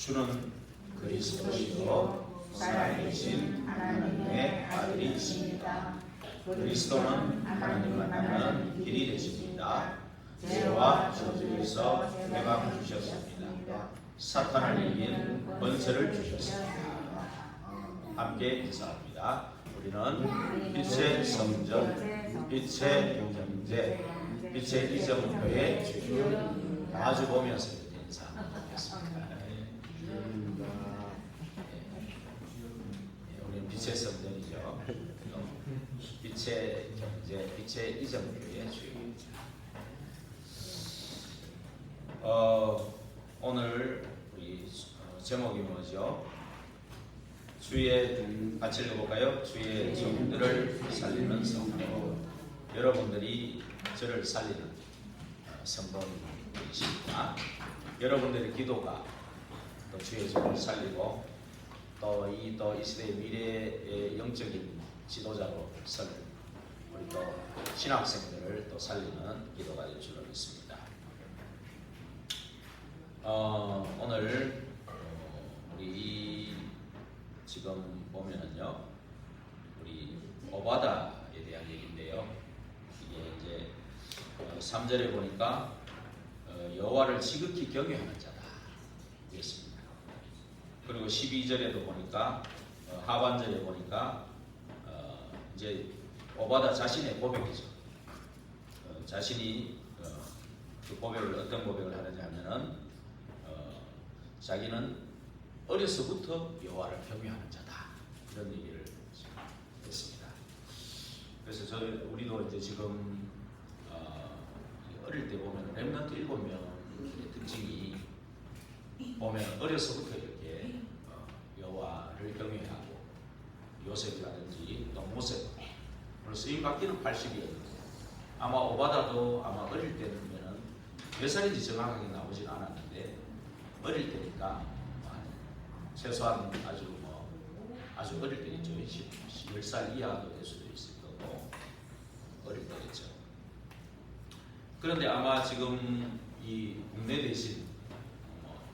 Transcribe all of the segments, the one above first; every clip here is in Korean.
주는 그리스도시요 살아계신 하나님의 아들이십니다. 그리스도는 하나님 만나는 길이 되십니다. 죄와 저주에서 해방 주셨습니다. 사탄을 이긴 권세를 주셨습니다. 함께 인사합니다. 우리는 빛의 성전, 빛의 경제, 빛의 이정교회 주님 마주 보면서 인사하겠습니다. 우리는 빛의 성전이죠. 빛의 경제, 빛의 이정교회 주님. 오늘 우리 제목이 뭐죠? 주의 같이 읽어볼까요? 주의 종들을 살리는 성도. 여러분들이 저를 살리는 성도이십니다. 여러분들의 기도가 또 주의 종을 살리고 또 이 시대의 미래의 영적인 지도자로 설 우리 또 신학생들을 또 살리는 기도가 될 줄로 믿습니다. 오늘 우리 지금 보면은요, 우리 오바다에 대한 얘기인데요. 이게 이제 3절에 보니까 여호와를 지극히 경외하는 자다 이랬습니다. 그리고 12절에도 보니까 하반절에 보니까 이제 오바다 자신의 고백이죠. 자신이 그 고백을 어떤 고백을 하느냐 하면은 자기는 어려서부터 여호와를 경외하는 자다 이런 얘기를 했습니다. 그래서 우리도 이제 지금 어릴 때 보면 렘넌트 7명의 특징이 보면 어려서부터 이렇게 여호와를 경외하고 요셉이라든지 또 모세 오늘 쓰임 받기는 80이었는데 아마 오바다도 아마 어릴 때는 몇 살인지 정확하게 나오진 않았는데 어릴 때니까 최소한 아주 어릴 때겠죠. 10살 이하도 될 수도 있을 거고 어릴 때겠죠. 그런데 아마 지금 이 국내 대신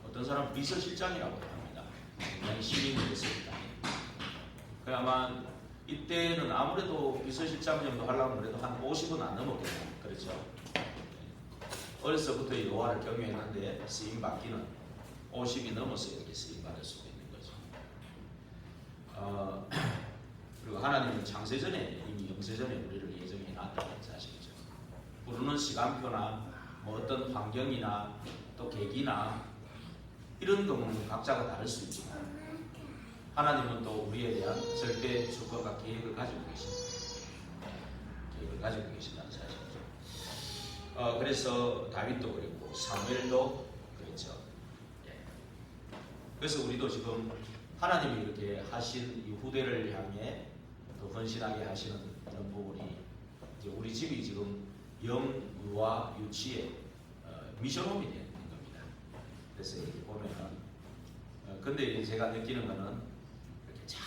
어떤 사람 비서실장이라고 합니다. 굉장히 시민이 됐습니다. 그 아마 이때는 아무래도 비서실장 정도 하려면 그래도 한 50은 안 넘었겠네요. 그렇죠. 어려서부터 여호와를 경외했는데 쓰임 받기는 50이 넘어서 이렇게 쓰임 받을 수가 있는 거죠. 그리고 하나님은 창세전에 이미 영세전에 우리를 예정해 놨다는 사실이죠. 부르는 시간표나 뭐 어떤 환경이나 또 계기나 이런 경우는 각자가 다를 수 있지만 하나님은 또 우리에 대한 절대 주권과 계획을 가지고 계십니다. 계획을 가지고 계신다는 사실이죠. 그래서 다윗도 그랬고 사무엘도 그랬죠. 그래서 우리도 지금 하나님이 이렇게 하신 이 후대를 향해 또 헌신하게 하시는 그런 부분이 이제 우리 집이 지금 영유아 유치의 미션홈이 되는 겁니다. 그래서 이렇게 보면은 근데 제가 느끼는 거는 이렇게 참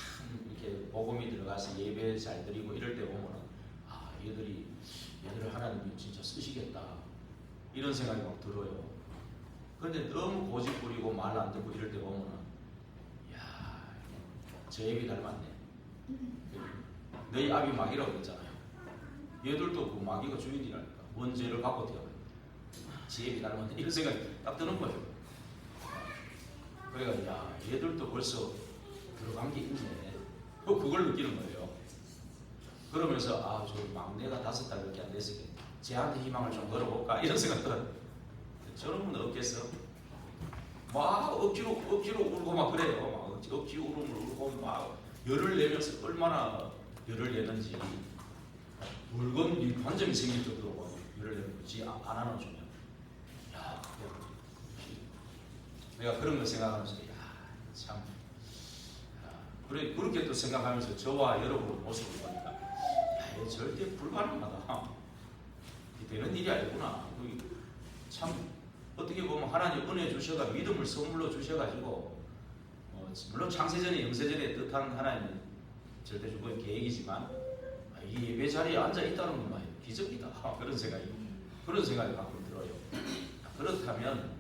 이렇게 복음이 들어가서 예배 잘 드리고 이럴 때 보면은 얘들을 하나님이 진짜 쓰시겠다 이런 생각이 막 들어요. 그런데 너무 고집 부리고 말 안 듣고 이럴 때 보면은 저 애비 닮았네. 너희 아비 마귀라고 했잖아요. 얘들도 그 마귀가 주인이라니까. 뭔 죄를 갖고 태어났다. 지 애비 닮았네. 이런 생각이 딱 드는 거예요. 그래가 얘들도 벌써 들어간 게 있네. 그걸 느끼는 거예요. 그러면서 저 막내가 5달밖에 안 됐으니 쟤한테 희망을 좀 걸어볼까 이런 생각도 저놈은 없겠어. 막 억지로 울고 막 그래요. 막 억지로 울고 막 열을 내면서 얼마나 열을 내는지 물건 반점이 생길 정도로 열을 내는지 안 안아주면 내가 그런 걸 생각하면서 참 그렇게 또 생각하면서 저와 여러분의 모습을 보니까 절대 불가능하다. 되는 일이 아니구나. 참 어떻게 보면 하나님 은혜 주셔가 믿음을 선물로 주셔가지고 물론 창세전에 영세전에 뜻한 하나님은 절대 주권의 계획이지만 이 예배 자리에 앉아 있다는 것만 기적이다. 그런 생각이 가끔 들어요. 그렇다면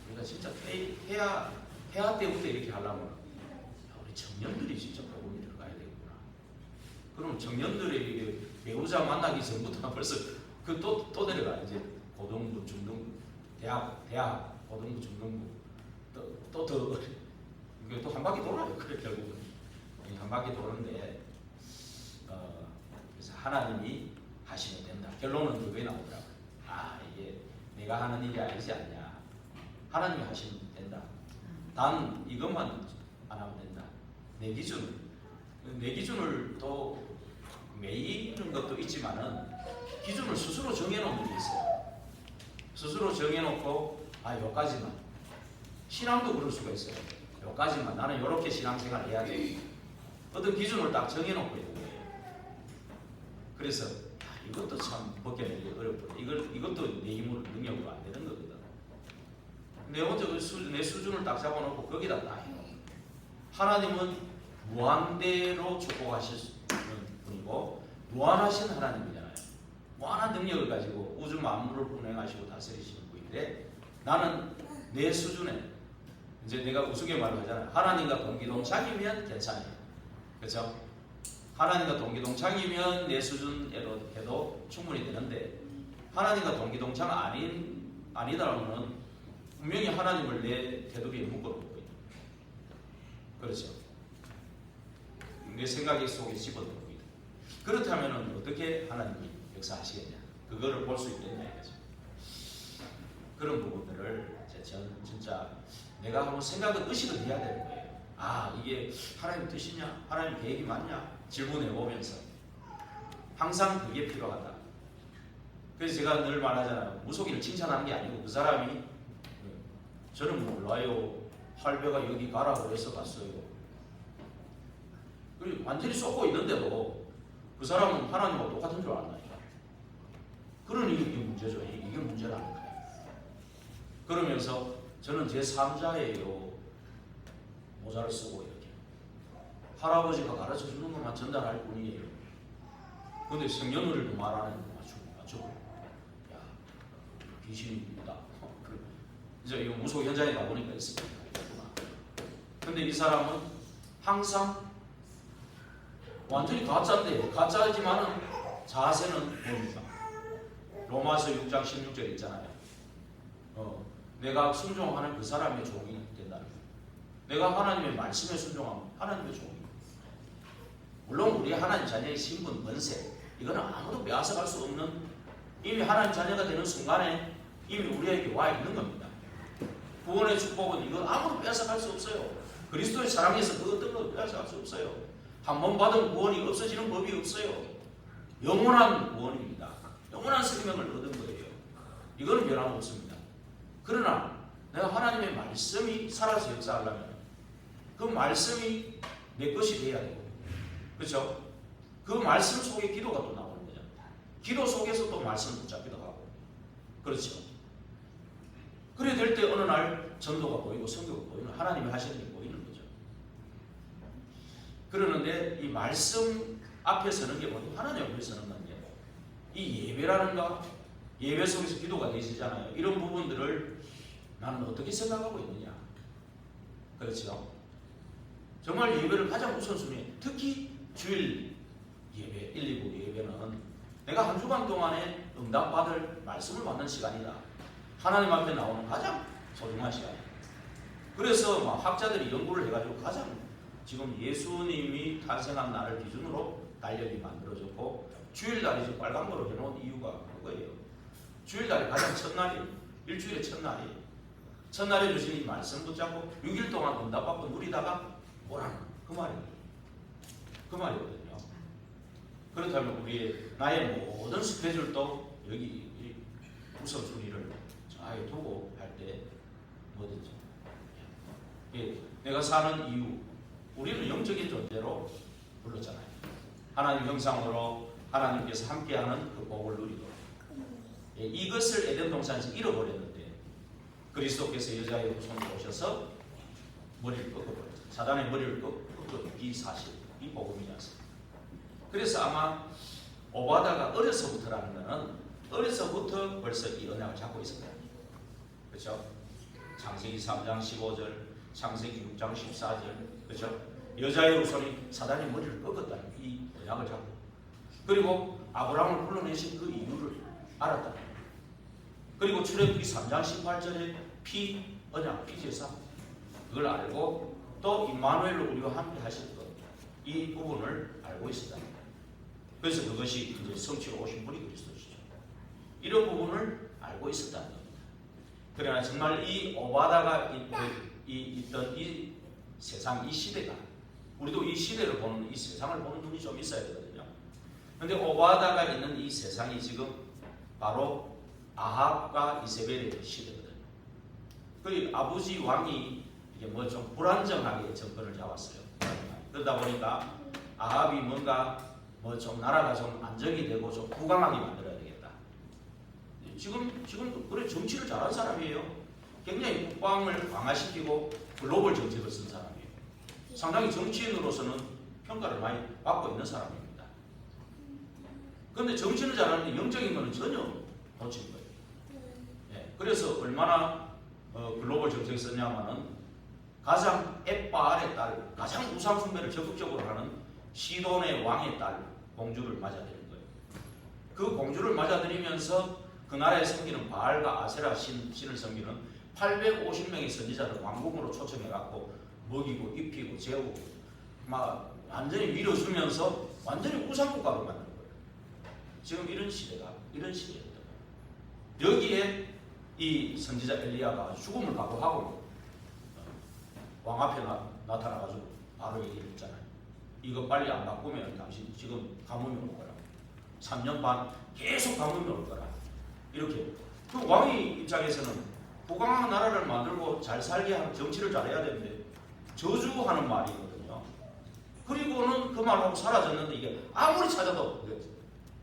우리가 진짜 폐하 때부터 이렇게 하려면 우리 청년들이 진짜 복음이 들어가야 되겠구나. 그럼 청년들의 배우자 만나기 전부터 벌써 또 내려가. 이제 고등부, 중등부, 대학, 고등부, 중등부 또 한 바퀴 돌아요. 그래 결국은 한 바퀴 도는데 그래서 하나님이 하시면 된다. 결론은 그거에 나오더라고요. 이게 내가 하는 일이 아니지 않냐. 하나님이 하시면 된다. 단 이것만 안 하면 된다. 내 기준을 또 매이는 것도 있지만은 기준을 스스로 정해놓은 게 있어요. 스스로 정해놓고 여기까지만. 신앙도 그럴 수가 있어요. 여기까지만. 나는 이렇게 신앙생활을 해야 돼. 어떤 기준을 딱 정해놓고 있는 거예요. 그래서 이것도 참 벗겨내기 어렵고 이것도 내 힘으로 능력으로 안 되는 거거든. 내 혼자 내 수준을 딱 잡아놓고 거기다 딱 해놓고 하나님은 무한대로 축복하실 수 있는 분이고 무한하신 하나님이잖아요. 무한한 능력을 가지고 우주 만물을 운행하시고 다스리시는 분인데 나는 내 수준에 이제 내가 우스갯말로 하잖아요. 하나님과 동기동창이면 괜찮아요. 그렇죠? 하나님과 동기동창이면 내 수준으로 해도 충분히 되는데 하나님과 동기동창 아니다라면 분명히 하나님을 내 테두리에 묶어놓고 있는 거예요. 그렇죠? 내 생각이 속에 집어넣고 있는. 그렇다면 어떻게 하나님이 역사하시겠냐? 그거를 볼 수 있겠냐 이거죠. 그런 부분들을 진짜 내가 한번 생각을 의식을 해야 되는 거예요. 이게 하나님 뜻이냐? 하나님 계획이 맞냐? 질문해 보면서 항상 그게 필요하다. 그래서 제가 늘 말하잖아요. 무속인을 칭찬하는 게 아니고 그 사람이 저는 몰라요. 할배가 여기 가라 그래서 갔어요. 완전히 쏟고 있는데도 그 사람은 하나님하고 똑같은 줄 안다니까. 그러니 이게 문제죠. 이게 문제라는 거예요. 그러면서 저는 제 3자예요. 모자를 쓰고 이렇게 할아버지가 가르쳐 주는 것만 전달할 뿐이에요. 근데 성령을 말하는 거 맞추고 야 귀신입니다. 이제 이 무속 현장에 가보니까 있습니다. 근데 이 사람은 항상 완전히 가짜인데 가짜이지만은 자세는 뭡니까? 로마서 6장 16절 있잖아요. 내가 순종하는 그 사람의 종이 된다는 거예요. 내가 하나님의 말씀에 순종하면 하나님의 종입니다. 물론 우리 하나님 자녀의 신분, 권세 이거는 아무도 빼앗아갈 수 없는 이미 하나님 자녀가 되는 순간에 이미 우리에게 와 있는 겁니다. 구원의 축복은 이거 아무도 빼앗아갈 수 없어요. 그리스도의 사랑에서 그 어떤 것도 빼앗아갈 수 없어요. 한 번 받은 구원이 없어지는 법이 없어요. 영원한 구원입니다. 영원한 생명을 얻은 거예요. 이거는 변함없습니다. 그러나 내가 하나님의 말씀이 살아서 역사하려면 그 말씀이 내 것이 돼야 되고, 그렇죠? 그 말씀 속에 기도가 또 나오는 거죠. 기도 속에서 또 말씀 붙잡기도 하고, 그렇죠? 그래 될 때 어느 날 전도가 보이고 성교가 보이는 하나님이 하시는 게 보이는 거죠. 그러는데 이 말씀 앞에 서는 게 뭐죠? 하나님 앞에 서는 건데 이 예배라는가 예배 속에서 기도가 되시잖아요. 이런 부분들을 나는 어떻게 생각하고 있느냐. 그렇죠? 정말 예배를 가장 우선순위, 특히 주일 예배, 1, 2부 예배는 내가 한 주간 동안에 응답받을 말씀을 받는 시간이다. 하나님 앞에 나오는 가장 소중한 시간이에요. 그래서 학자들이 연구를 해가지고 가장 지금 예수님이 탄생한 날을 기준으로 달력이 만들어졌고 주일날이 빨간거로 해놓은 이유가 그거예요. 주일날이 가장 첫날이에요. 일주일의 첫날이에요. 첫날에 주신 이 말씀 붙잡고 6일 동안 응답받고 누리다가 뭐라는 그 말이에요. 그 말이거든요. 그렇다면 우리의 나의 모든 스케줄도 여기 우선순위를 정하게 두고 할 때 뭐든지 내가 사는 이유, 우리는 영적인 존재로 불렀잖아요. 하나님 형상으로 하나님께서 함께하는 그 복을 누리도록. 이것을 에덴 동산에서 잃어버렸는데 그리스도께서 여자의 후손으로 오셔서 머리를 꺾어버렸어요. 사단의 머리를 꺾은 이 사실, 이 복음이지 않습니까? 그래서 아마 오바다가 어려서부터라는 것은 어려서부터 벌써 이 언약을 잡고 있었다. 그렇죠? 창세기 3장 15절 창세기 6장 14절, 그렇죠? 여자의 후손이 사단의 머리를 꺾었다는 이 언약을 잡고, 그리고 아브라함을 불러내신 그 이유를 알았다. 그리고 출애굽기 3장 18절에 피 언약, 피 제사, 그걸 알고 또 임마누엘로 우리와 함께 하실 것, 이 부분을 알고 있었다. 그래서 그것이 이제 성취로 오신 분이 그리스도시죠. 이런 부분을 알고 있었다는 겁니다. 그러나 정말 이 오바다가 있던 이 세상, 이 시대가, 우리도 이 시대를 보는, 이 세상을 보는 눈이 좀 있어야 되거든요. 그런데 오바다가 있는 이 세상이 지금 바로 아합과 이세벨의 시대거든요. 그 아버지 왕이 이게 뭐 좀 불안정하게 정권을 잡았어요. 그러다 보니까 아합이 뭔가 뭐 좀 나라가 좀 안정이 되고 좀 부강하게 만들어야 되겠다. 지금 그래 정치를 잘한 사람이에요. 굉장히 국방을 강화시키고 글로벌 정책을 쓴 사람이에요. 상당히 정치인으로서는 평가를 많이 받고 있는 사람입니다. 그런데 정치는 잘하는데 영적인 거는 전혀 놓친 거예요. 예, 그래서 얼마나 글로벌 정책을 썼냐면은 가장 엣바알의 딸, 가장 우상 숭배를 적극적으로 하는 시돈의 왕의 딸 공주를 맞아들인 거예요. 그 공주를 맞아들이면서 그 나라에 섬기는 바알과 아세라 신을 섬기는 850명의 선지자를 왕궁으로 초청해갖고 먹이고 입히고 재우고 막 완전히 밀어주면서 완전히 우상국가로 만든 거예요. 지금 이런 시대가 이런 시대였던 거예요. 여기에 이 선지자 엘리야가 죽음을 각오하고 왕 앞에 나타나가지고 바로 얘기했잖아요. 이거 빨리 안 바꾸면 당신 지금 가뭄이 올 거라. 3년 반 계속 가뭄이 올 거라. 이렇게. 그 왕의 입장에서는 부강한 나라를 만들고 잘 살게 하는 정치를 잘해야 되는데 저주하는 말이거든요. 그리고는 그 말하고 사라졌는데 이게 아무리 찾아도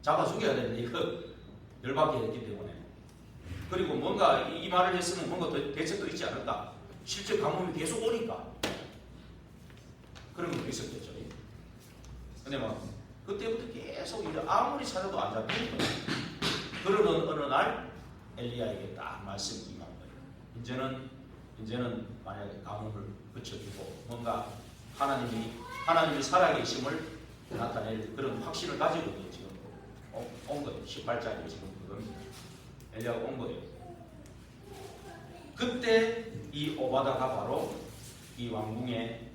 잡아 죽여야 되는데 이거 열받게 했기 때문에. 그리고 뭔가 이 말을 했으면 뭔가 대책도 있지 않을까. 실제 가뭄이 계속 오니까 그런 것도 있었겠죠. 근데 뭐 그때부터 계속 이제 아무리 찾아도 안 잡히는 거예요. 그러던 어느 날 엘리야에게 딱 말씀이 임한 거예요. 이제는 만약에 가뭄을 그쳐주고 뭔가 하나님이 살아계심을 나타낼 그런 확신을 가지고 지금 온 거예요. 18장에 지금 그겁니다. 엘리야가 온 거예요. 그때 이 오바다가 바로 이 왕궁의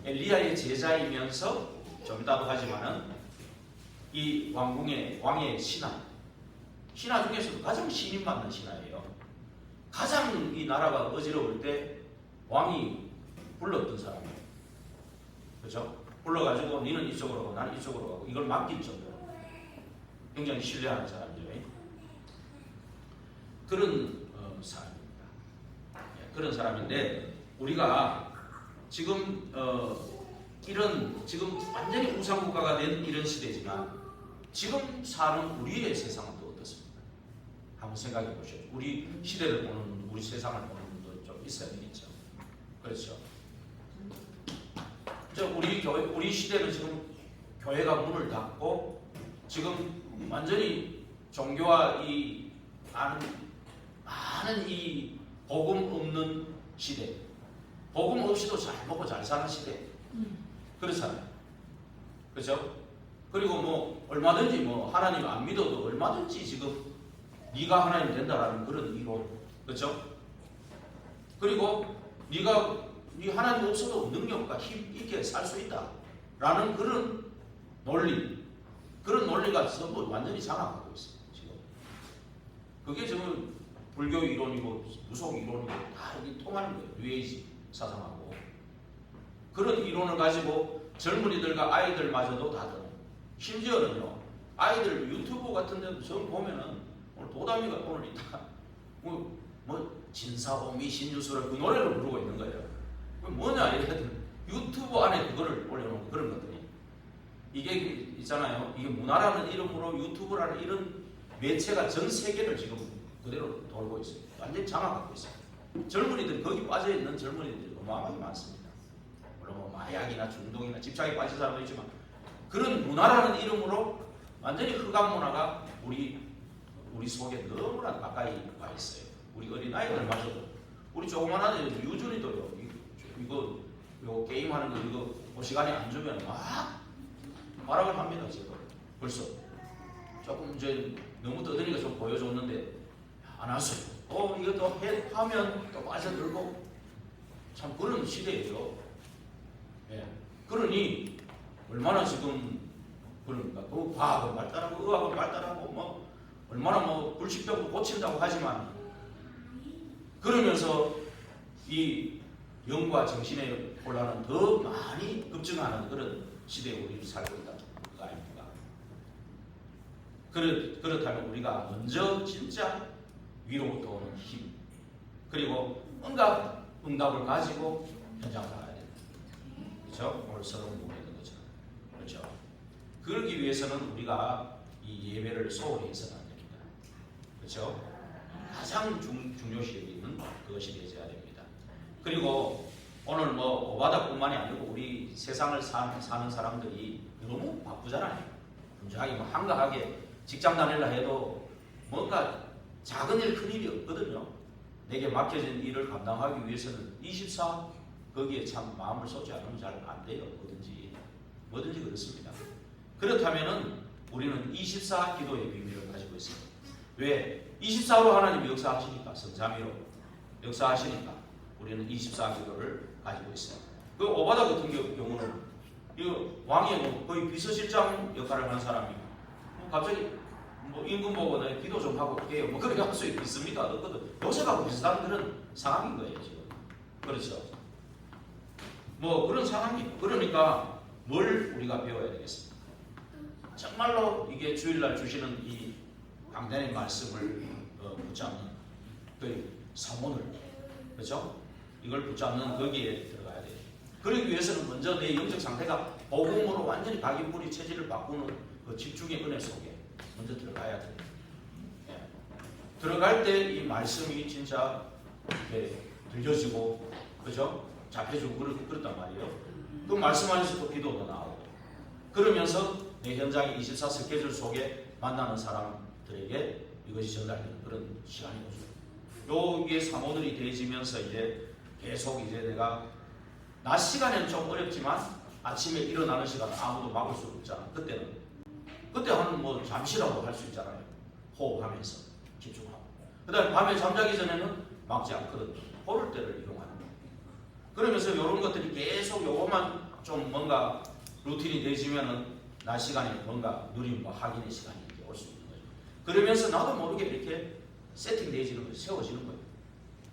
엘리야의 제자이면서 좀 이따도 하지만은 이 왕궁의 왕의 신하 중에서도 가장 신임 받는 신하예요. 가장 이 나라가 어지러울 때 왕이 불렀던 사람이에요. 그렇죠? 불러가지고 니는 이쪽으로 가고 나는 이쪽으로 가고 이걸 맡길 정도로 굉장히 신뢰하는 사람이죠. 그런 사람입니다. 그런 사람인데 우리가 지금 지금 완전히 우상국가가 된 이런 시대지만 지금 사는 우리의 세상은 또 어떻습니까? 한번 생각해 보시죠. 우리 시대를 보는 우리 세상을 보는 분도 좀 있어야 되겠죠. 그렇죠. 우리 시대는 지금 교회가 문을 닫고 지금 완전히 종교와 이 많은 이 복음 없는 시대, 복음 없이도 잘 먹고 잘 사는 시대. 그렇잖아요. 그렇죠? 그리고 뭐 얼마든지 뭐 하나님 안 믿어도 얼마든지 지금 네가 하나님 된다라는 그런 이론. 그렇죠? 그리고 네 하나님 없어도 능력과 힘 있게 살 수 있다라는 그런 논리가 전부 완전히 장악하고 있어요. 지금 그게 지금 불교 이론이고 무속 이론이고 다 이게 통하는 거예요. 뉴에이지 사상하고 그런 이론을 가지고 젊은이들과 아이들마저도 다 들어요. 심지어는요 아이들 유튜브 같은 데도 좀 보면은 오늘 도담이가 오늘 있다 뭐 진사오미 신유수를 그 노래를 부르고 있는 거예요. 뭐냐 이랬더니 유튜브 안에 그거를 올려놓은 그런 것들이 이게 있잖아요. 이게 문화라는 이름으로 유튜브라는 이런 매체가 전 세계를 지금 그대로 돌고 있어요. 완전히 장악하고 있어요. 젊은이들 거기 빠져있는 젊은이들이 어마어마하게 많습니다. 물론 뭐 마약이나 중독이나 집착에 빠진 사람도 있지만 그런 문화라는 이름으로 완전히 흑암 문화가 우리 속에 너무나 가까이 와 있어요. 우리 어린아이들마저도 우리 조그만 아들 유준이도요 이거 요 게임하는 거 이거 그 시간에 안 주면 막 발악을 합니다. 지금 벌써 조금 이제 너무 떠드니까 좀 보여줬는데 안 왔어요. 이거 또 하면 또 빠져들고 참 그런 시대예요. 예. 그러니 얼마나 지금 그러니까 또 과학은 발달하고 의학은 발달하고 뭐 얼마나 뭐 불치병도 고친다고 하지만 그러면서 이 영과 정신의 혼란은 더 많이 급증하는 그런 시대에 우리를 살고 있다는 거 아닙니까? 그렇다면 우리가 먼저 진짜 위로부터 오는 힘 그리고 온갖 응답을 가지고 현장을 가야 됩니다. 그렇죠? 오늘 서론 보고 있는 거죠. 그렇죠? 그러기 위해서는 우리가 이 예배를 소홀히 해서는 안 됩니다. 그렇죠? 가장 중요시 여기는 그것이 되어야 됩니다. 그리고 오늘 뭐 오바다뿐만이 아니고 우리 세상을 사는 사람들이 너무 바쁘잖아요. 분주하게 뭐 한가하게 직장 다닐라 해도 뭔가 작은 일 큰 일이 없거든요. 내게 맡겨진 일을 감당하기 위해서는 24 거기에 참 마음을 쏟지 않으면 잘 안 돼요. 뭐든지 그렇습니다. 그렇다면은 우리는 24 기도의 비밀을 가지고 있습니다. 왜? 24로 하나님이 역사하시니까 성삼위로 역사하시니까 우리는 24 기도를 가지고 있어요. 그 오바다 같은 경우는 이 왕이 거의 비서실장 역할을 하는 사람이 갑자기 뭐 임금 보고 내 기도 좀 하고 해요. 뭐 그렇게 할 수 있습니까? 없거든. 요새하고 비슷한 그런 상황인 거예요 지금. 그렇죠? 뭐 그런 상황이에요. 그러니까 뭘 우리가 배워야 되겠습니까? 정말로 이게 주일날 주시는 이 강단의 말씀을 붙잡는 그 사문을 그렇죠? 이걸 붙잡는 거기에 들어가야 돼요. 그러기 위해서는 먼저 내 영적 상태가 복음으로 완전히 각인뿌리 체질을 바꾸는 그 집중의 은혜 속에 먼저 들어가야 돼요. 예. 들어갈 때 이 말씀이 진짜 이렇게 들려지고 그죠? 잡혀주고 그렇단 말이에요. 그 말씀 안에서 또 기도도 나오고 그러면서 내 현장의 24 스케줄 속에 만나는 사람들에게 이것이 전달되는 그런 시간이 오죠. 여기에 사모들이 되어지면서 이제 계속 이제 내가 낮 시간에는 좀 어렵지만 아침에 일어나는 시간은 아무도 막을 수 없잖아. 그때 하는 뭐 잠시라도 할 수 있잖아요. 호흡하면서 집중하고. 그 다음에 밤에 잠자기 전에는 막지 않거든요. 호를 때를 이용하는 거예요. 그러면서 이런 것들이 계속 요것만 좀 뭔가 루틴이 되어지면은 낮 시간에 뭔가 누림과 확인의 시간이 올 수 있는 거죠. 그러면서 나도 모르게 이렇게 세팅되어지는 거예요. 세워지는 거예요.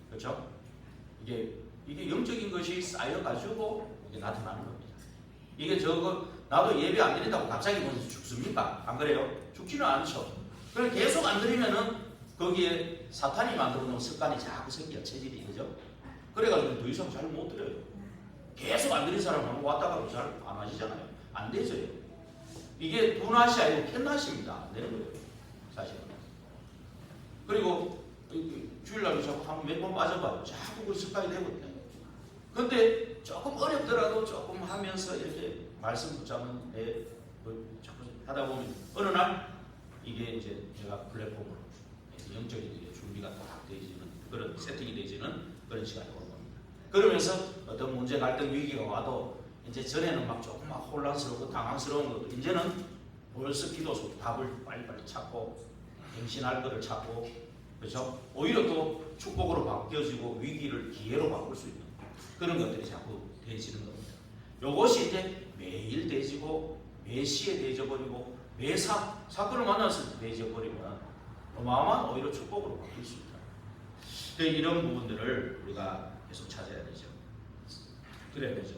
그렇죠? 이게 영적인 것이 쌓여가지고 이게 나타나는 겁니다. 이게 나도 예배 안 드린다고 갑자기 먼저 죽습니까? 안 그래요? 죽지는 않죠. 그럼 계속 안 드리면은 거기에 사탄이 만들어 놓은 습관이 자꾸 생겨, 체질이. 그죠? 그래가지고 더 이상 잘 못 드려요. 계속 안 드린 사람은 왔다가도 잘 안 하시잖아요. 안 되죠. 이게 두 낫이 아니고 캔 낫입니다. 안 되는 거예요. 사실은. 그리고 주일날도 자꾸 한 몇 번 빠져봐요. 자꾸 그 습관이 되거든요. 근데 조금 어렵더라도 조금 하면서 이렇게 말씀 붙잡는 데 자꾸 하다 보면 어느 날 이게 이제 제가 플랫폼으로 영적인 준비가 딱 되어지는 그런 세팅이 되어지는 그런 시간이 오는 겁니다. 그러면서 어떤 문제, 갈등, 위기가 와도 이제 전에는 막 조금 막 혼란스럽고 당황스러운 것도 이제는 벌써 기도 속 답을 빨리빨리 찾고 행신할 것을 찾고 그렇죠? 오히려 또 축복으로 바뀌어지고 위기를 기회로 바꿀 수 있는 그런 것들이 자꾸 되어지는 겁니다. 이것이 이제 매일 되어지고 매시에 되어져버리고 매 사건을 만나서 되어져버리면 어마어마한 오히려 축복으로 바뀔 수 있다. 이런 부분들을 우리가 계속 찾아야 되죠. 그래야 되죠.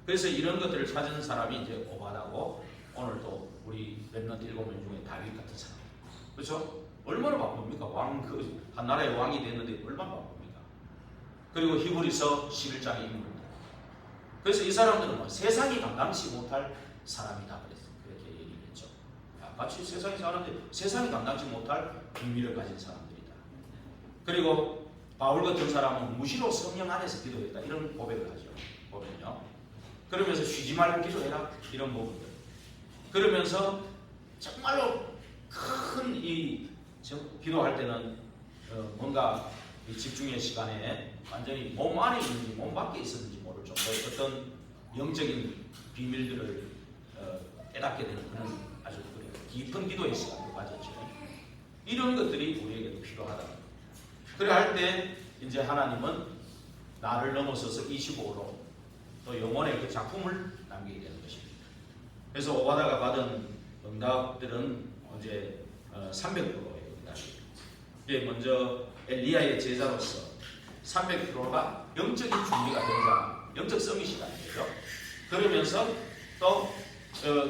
그래서 이런 것들을 찾은 사람이 이제 오바다고 오늘 또 우리 렘넌트 7명 중에 다윗 같은 사람. 그렇죠? 얼마나 바쁩니까? 한 나라의 왕이 됐는데 얼마나 바쁩니까? 그리고 히브리서 11장에 있는데 그래서 이 사람들은 뭐 세상이 감당치 못할 사람이다 그렇게 얘기했죠. 같이 세상에 사는데 세상이 감당치 못할 비밀을 가진 사람들이다. 그리고 바울 같은 사람은 무시로 성령 안에서 기도했다 이런 고백을 하죠. 보면요. 그러면서 쉬지 말고 기도해라 이런 부분들. 그러면서 정말로 큰 이 기도할 때는 뭔가 이 집중의 시간에 완전히 몸 안에 있는지 몸 밖에 있었는지 모를 정도의 어떤 영적인 비밀들을 깨닫게 되는 그런 아주 깊은 기도의 시간을 가졌죠. 이런 것들이 우리에게도 필요하다. 그래 할 때 이제 하나님은 나를 넘어서서 25로 또 영혼의 그 작품을 남기게 되는 것입니다. 그래서 오바다가 받은 응답들은 이제 300%예요. 이제 먼저 엘리야의 제자로서 300%가 영적인 준비가 된 사람, 영적 서밋이라는 거죠. 그러면서 또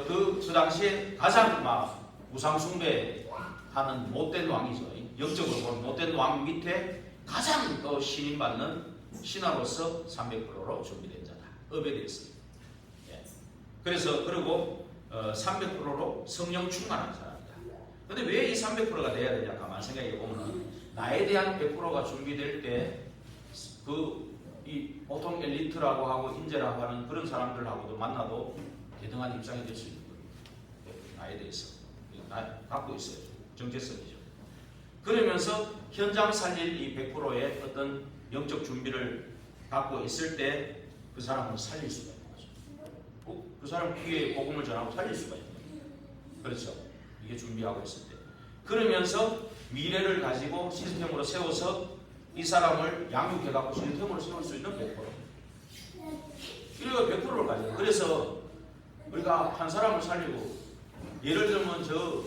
그 당시에 가장 막 우상 숭배하는 못된 왕이죠. 영적으로 보면 못된 왕 밑에 가장 또 신임받는 신하로서 300%로 준비된 자다. 어베데스입니다. 예. 그래서 그리고 300%로 성령 충만한 사람이다. 근데 왜 이 300%가 돼야 되냐 가만 생각해 보면 나에 대한 100%가 준비될 때 이 보통 엘리트라고 하고 인재라고 하는 그런 사람들하고도 만나도 대등한 입장이 될 수 있는 겁니다. 나에 대해서 갖고 있어요. 정체성이죠. 그러면서 현장 살릴 이 100%의 어떤 영적 준비를 갖고 있을 때 그 사람을 살릴 수가 있는 거죠. 그 사람 귀에 복음을 전하고 살릴 수가 있는 거죠. 그렇죠. 이게 준비하고 있을 때. 그러면서 미래를 가지고 시스템으로 세워서 이 사람을 양육해갖고 시스템으로 세울 수 있는 100%. 우리가 100%를 가져요. 그래서 우리가 한 사람을 살리고 예를 들면 저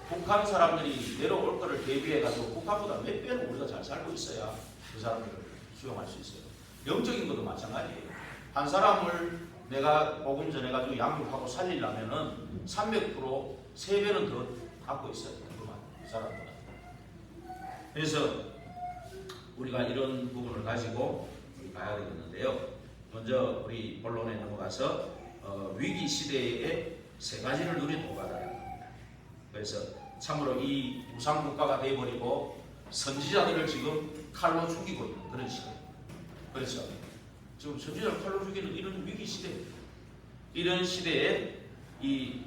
북한 사람들이 내려올 거를 대비해가지고 북한보다 몇 배는 우리가 잘 살고 있어야 그 사람을 수용할 수 있어요. 영적인 것도 마찬가지예요. 한 사람을 내가 복음 전해가지고 양육하고 살리려면은 300% 3배는 더 갖고 있어야 돼요. 그 사람보다. 그래서 우리가 이런 부분을 가지고 가야 되겠는데요. 먼저 우리 본론에 넘어가서 위기 시대에 세 가지를 누린 오바다라는 겁니다. 그래서 참으로 이 우상 국가가 되어버리고 선지자들을 지금 칼로 죽이고 있는 그런 시대. 그렇죠. 지금 선지자를 칼로 죽이는 이런 위기 시대. 이런 시대에 이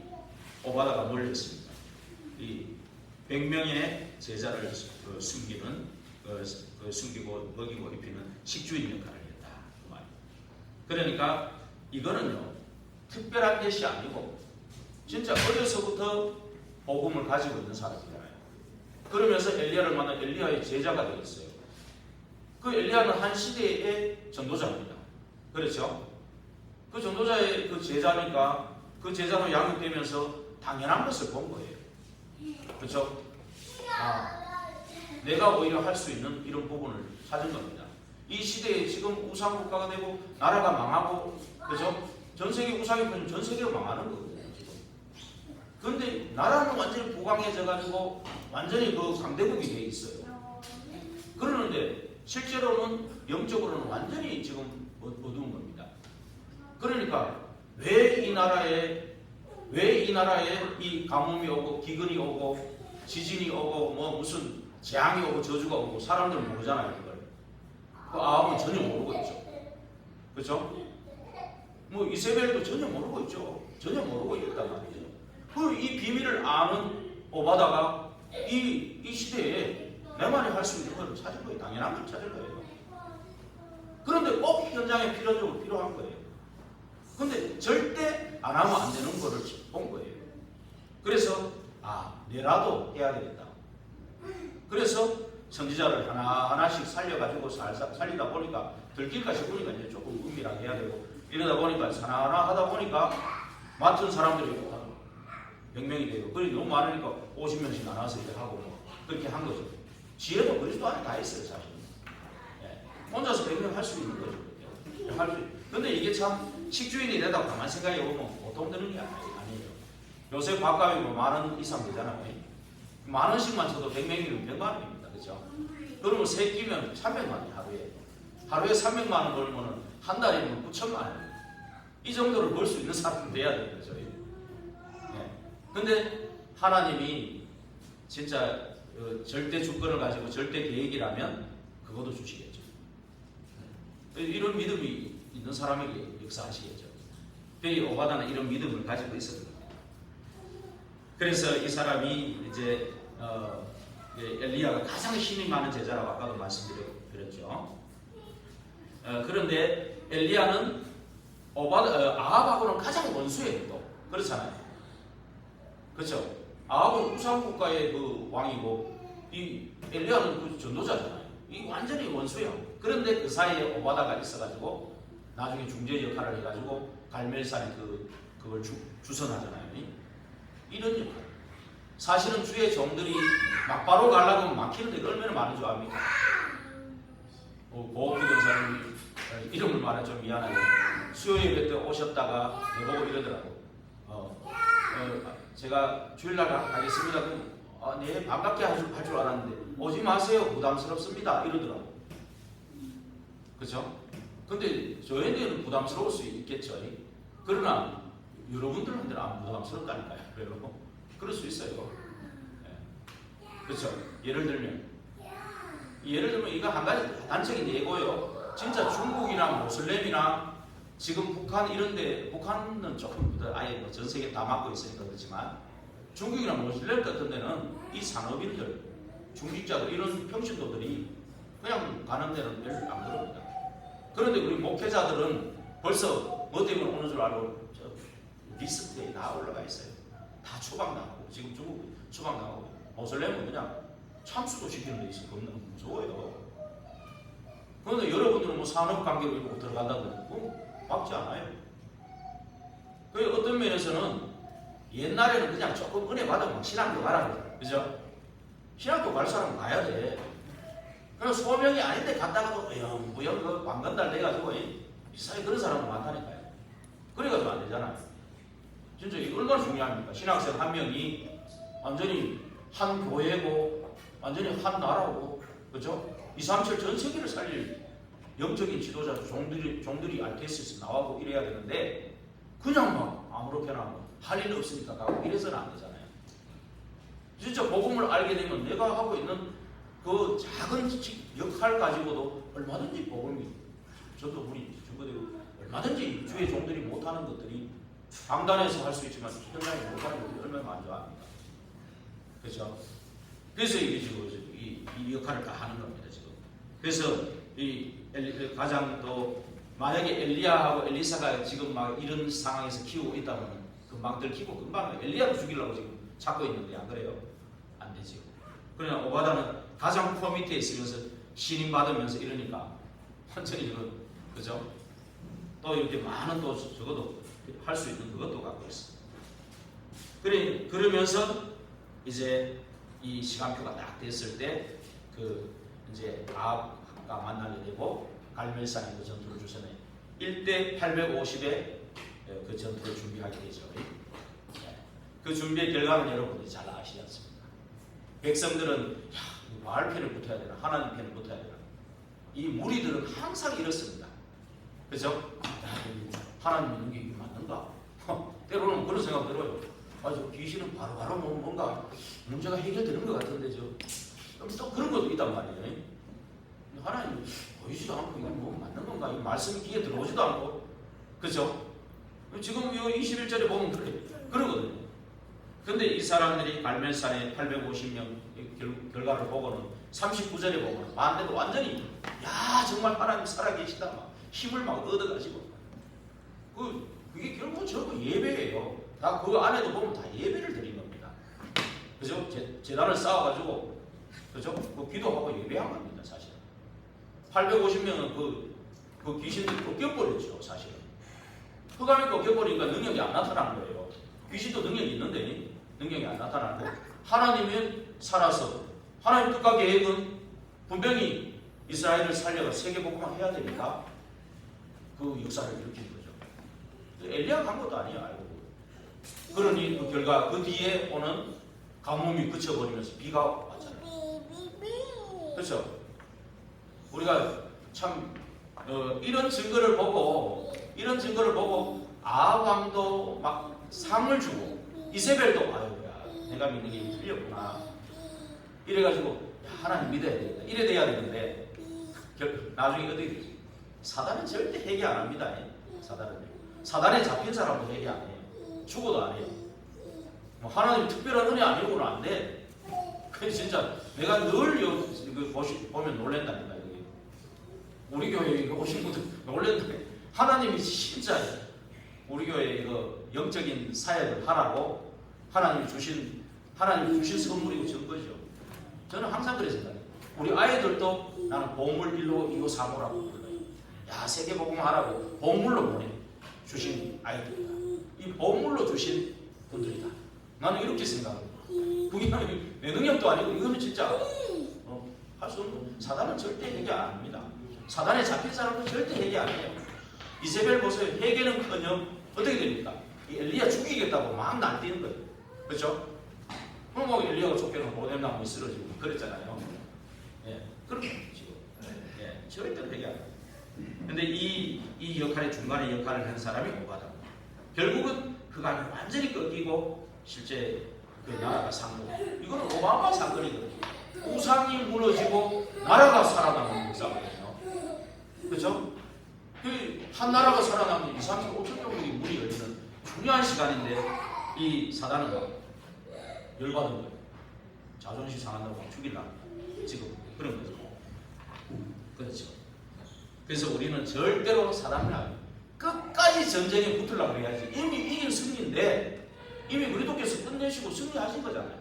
오바다가 몰렸습니다. 이 100명의 제자를 숨기는 숨기고 먹이고 입히는 식주인 역할을 했다. 그 말이에요. 그러니까 이거는요 특별한 것이 아니고 진짜 어려서부터 복음을 가지고 있는 사람이잖아요. 그러면서 엘리야를 만나 엘리야의 제자가 되었어요. 그 엘리야는 한 시대의 전도자입니다. 그렇죠? 그 전도자의 그 제자니까 그 제자로 양육되면서 당연한 것을 본 거예요. 그렇죠? 내가 오히려 할 수 있는 이런 부분을 찾은 겁니다. 이 시대에 지금 우상 국가가 되고 나라가 망하고 그렇죠? 전 세계 우상이 퍼지면 전 세계가 망하는 거거든요. 지금. 그런데 나라는 완전히 부강해져 가지고 완전히 그 강대국이 돼 있어요. 그러는데 실제로는 영적으로는 완전히 지금 어두운 겁니다. 그러니까 왜 이 나라에 이 가뭄이 오고 기근이 오고 지진이 오고 뭐 무슨 재앙이 오고 저주가 오고 사람들은 모르잖아요. 그걸. 그 아합은 전혀 모르고 있죠. 그렇죠? 뭐 이세벨도 전혀 모르고 있죠. 전혀 모르고 있단 말이죠. 이 비밀을 아는 오바다가 이 시대에 내만이 할 수 있는 걸 찾을 거예요. 당연한 걸 찾을 거예요. 그런데 꼭 현장에 필요적으로 필요한 거예요. 근데 절대 안 하면 안 되는 거를 본 거예요. 그래서 내라도 해야 되겠다. 그래서 선지자를 하나하나씩 살려가지고 살리다 보니까 들킬까 싶으니까 이제 조금 은밀하게 해야 되고 이러다 보니까 하나하나 하다 보니까 맡은 사람들이 100명이 되고 그게 너무 많으니까 50명씩 나눠서 이렇게 하고 뭐 그렇게 한 거죠. 지혜도 그리스도 안에 다 있어요. 사실. 예. 혼자서 100명 할 수 있는 거죠. 근데 이게 참 식주인이 되다고 가만히 생각해 보면 보통 되는 게 아니에요. 요새 밥값이 뭐 10,000원 이상 되잖아요. 10,000원씩만 쳐도 100명이면 100만 원입니다. 그죠? 그러면 세 끼면 300만 원 하루에. 하루에 300만 원 벌면 한 달이면 9천만 원. 이 정도를 벌 수 있는 사람이 돼야 되는 거죠. 네. 근데 하나님이 진짜 절대 주권을 가지고 절대 계획이라면 그것도 주시겠죠. 이런 믿음이 있는 사람에게 역사하시겠죠. 이 오바다는 이런 믿음을 가지고 있었거든요. 그래서 이 사람이 이제 엘리야가 가장 힘이 많은 제자라고 아까도 말씀드렸죠. 그런데 엘리야는 아합하고는 가장 원수예요. 또 그렇잖아요. 그렇죠? 아합은 우상 국가의 그 왕이고 이 엘리야는 그 전도자잖아요. 이 완전히 원수예요. 그런데 그 사이에 오바다가 있어가지고 나중에 중재 역할을 해가지고 갈멜산에 그걸 주선하잖아요. 이런 역할. 사실은 주의 종들이 막바로 가려고 막히는 데가 얼마나 많은 줄 압니까? 고옥기 권사님 이름을 말해 좀 미안하게 수요 예배 때 오셨다가 내보고 이러더라고. 제가 주일날 가겠습니다. 그럼 네 반갑게 할 줄 알았는데 오지 마세요. 부담스럽습니다. 이러더라고. 그렇죠? 근데 저희들은 부담스러울 수 있겠죠. 그러나 여러분들한테는 안 부담스럽다니까요. 그래요. 그럴 수 있어요. 그렇죠? 예를 들면 이거 한 가지 단적인 예고요. 진짜 중국이나 모슬렘이나 지금 북한 이런데 북한은 조금 아예 전 세계 다 막고 있으니까 그렇지만 중국이나 모슬렘 같은 데는 이 산업인들, 중직자들 이런 평신도들이 그냥 가는 데는 별로 안 그럽니다. 그런데 우리 목회자들은 벌써 뭐 때문에 오는 줄 알고 리스트에 다 올라가 있어요. 다 추방당하고 지금 중국 추방당하고 모슬렘은 그냥 참수도 시키는 데 있어요. 겁나 무서워요. 그런데 여러분들은 뭐 산업관계로 이러고 들어간다고 막지 않아요. 그 어떤 면에서는 옛날에는 그냥 조금 은혜 받으면 신학교 가라 그래. 그죠? 신학교 갈 사람은 가야 돼. 그냥 소명이 아닌데 갔다가도 무영 그 왕건달 돼가지고 비싸게 그런 사람은 많다니까요. 그래가지고 안 되잖아요. 진짜 이거 얼마나 중요합니까? 신학생 한 명이 완전히 한 교회고 완전히 한 나라고 그죠? 237 전 세계를 살릴 영적인 지도자 종들이 RTS에서 나오고 이래야 되는데 그냥 막 아무렇게나 할 일 없으니까 가고 이래서는 안 되잖아요. 진짜 복음을 알게 되면 내가 하고 있는 그 작은 역할 가지고도 얼마든지 복음이 저도 우리 주거되고 얼마든지 주의 종들이 못하는 것들이 강단에서 할 수 있지만 현장에 못하는 것들이 얼마나 많이 합니다. 그렇죠? 그래서 이게 지금 이 역할을 다 하는 겁니다. 지금. 그래서 가장 또 만약에 엘리야하고 엘리사가 지금 막 이런 상황에서 키우고 있다면 금방 들키고 금방 엘리야도 죽이려고 지금 찾고 있는데 안 그래요? 안 되죠. 그러나 오바다는 가장 포 밑에 있으면서 신임 받으면서 이러니까 완전히 이거 그죠? 또 이렇게 많은 또 적어도 할 수 있는 그것도 갖고 있어. 그러면서 이제 이 시간표가 딱 됐을 때 이제 아합과 만나게 되고 갈멜산에 그 전투를 주선해 1대 850의 그 전투를 준비하게 되죠. 그 준비의 결과는 여러분들이 잘 아시지 않습니까? 백성들은 바알 편을 붙어야 되나 하나님 편을 붙어야 되나 이 무리들은 항상 이렇습니다. 그죠? 하나님 믿는 게 맞는가? 때로는 그런 생각 들어요. 저 귀신은 바로 뭔가 문제가 해결되는 것 같은데 또 그런 것도 있단 말이에요. 하나님 보이지도 않고 이건 뭐 맞는 건가? 이 말씀이 귀에 들어오지도 않고 그죠? 지금 이 21절에 보면 그러거든요. 근데 이 사람들이 갈멜산의 850명 결과를 보고는 39절에 보면 반대로 완전히 정말 하나님 살아계시다 막 힘을 막 얻어가지고 그게 결국은 전부 예배예요. 다 그 안에도 보면 다 예배를 드린 겁니다. 그죠? 재단을 쌓아가지고 그죠? 기도하고 예배한 겁니다. 사실은 850명은 그 귀신들이 꺾여버렸죠. 사실은 흑암이 꺾여버리니까 능력이 안 나타나는 거예요. 귀신도 능력이 있는데 능력이 안 나타나고 하나님은 살아서 하나님 뜻과 계획은 분명히 이스라엘을 살려가 세계복음화 해야 되니까 그 역사를 일으키는 거죠. 엘리야가 간 것도 아니에요. 알고. 그러니 그 결과 그 뒤에 오는 가뭄이 그쳐버리면서 비가 왔잖아요. 그렇죠? 우리가 참 이런 증거를 보고 아합 왕도 막 상을 주고 이세벨도 아유야 내가 믿는 게 틀렸구나 이래가지고 하나님 믿어야 되겠다 이래 돼야 되는데 나중에 어떻게 되지? 사단은 절대 회개 안 합니다. 사단에 잡힌 사람도 회개 안 해요. 죽어도 안 해요. 뭐 하나님 특별한 은혜 아니고는 안 돼. 그게 진짜 내가 늘 보면 놀란다니까. 우리 교회에 오신 분들 놀랐는데 하나님이 진짜 우리 교회에 이거 영적인 사역을 하라고 하나님이 주신 선물이고 준 거죠. 저는 항상 그랬습니다. 우리 아이들도 나는 보물 1호, 2호, 3호라고 불러요. 야, 세계복음 하라고 보물로 보내 주신 아이들이다. 이 보물로 주신 분들이다. 나는 이렇게 생각합니다. 그게 내 능력도 아니고 이거는 진짜 할 수 없는, 사단은 절대 해결 안 합니다. 사단에 잡힌 사람은 절대 해결 안 해요. 이세벨 보세요. 해결은커녕 어떻게 됩니까? 이 엘리야 죽이겠다고 막 날뛰는 거예요. 그렇죠? 그럼 뭐 엘리야가 쫓겨나고 오뎀나무 쓰러지고 그랬잖아요. 예, 그렇게 지금 절대로 해결 안 해요. 근데 이 역할의 중간에 역할을 한 사람이 오바다. 결국은 그가 완전히 꺾이고 실제 그 나라가 상고. 이거는 오바마 사건이거든요. 우상이 무너지고 나라가 살아나는 역사거든요. 그렇죠? 한 나라가 살아나면 2, 3, 4, 5천 정도의 문이 열리는 중요한 시간인데 이 사단은 열받은 거예요. 자존심 상한다고 죽이려고 지금 그런 거죠. 그렇죠. 그래서 우리는 절대로 사단을 안 해요. 끝까지 전쟁에 붙으려고 해야지. 이미 이긴 승리인데 이미 그리스도께서 끝내시고 승리하신 거잖아요.